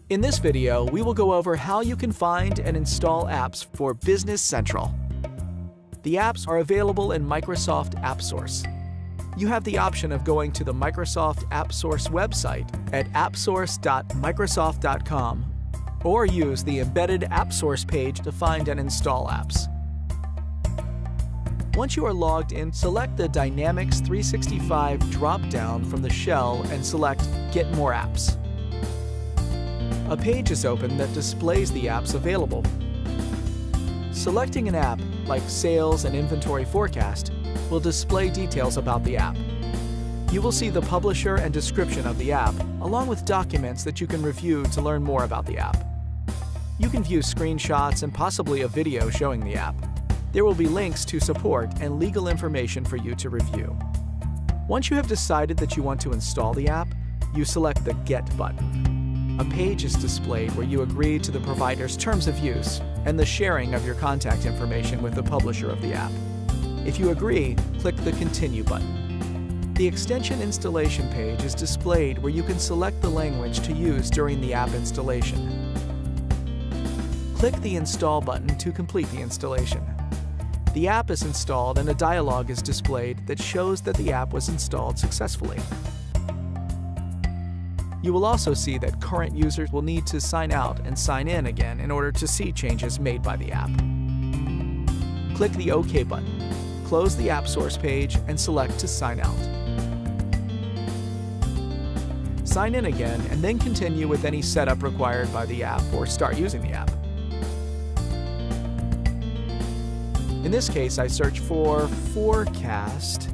In this video, we will go over how you can find and install apps for Business Central. The apps are available in Microsoft AppSource. You have the option of going to the Microsoft AppSource website at appsource.microsoft.com or use the embedded AppSource page to find and install apps. Once you are logged in, select the Dynamics 365 drop-down from the shell and select Get More Apps. A page is open that displays the apps available. Selecting an app, like Sales and Inventory Forecast, will display details about the app. You will see the publisher and description of the app, along with documents that you can review to learn more about the app. You can view screenshots and possibly a video showing the app. There will be links to support and legal information for you to review. Once you have decided that you want to install the app, you select the Get button. A page is displayed where you agree to the provider's terms of use and the sharing of your contact information with the publisher of the app. If you agree, click the Continue button. The extension installation page is displayed where you can select the language to use during the app installation. Click the Install button to complete the installation. The app is installed and a dialog is displayed that shows that the app was installed successfully. You will also see that current users will need to sign out and sign in again in order to see changes made by the app. Click the OK button, close the AppSource page, and select to sign out. Sign in again and then continue with any setup required by the app or start using the app. In this case, I search for Forecast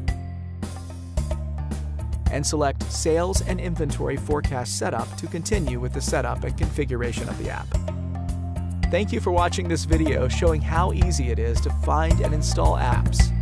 and select Sales and Inventory Forecast Setup to continue with the setup and configuration of the app. Thank you for watching this video showing how easy it is to find and install apps.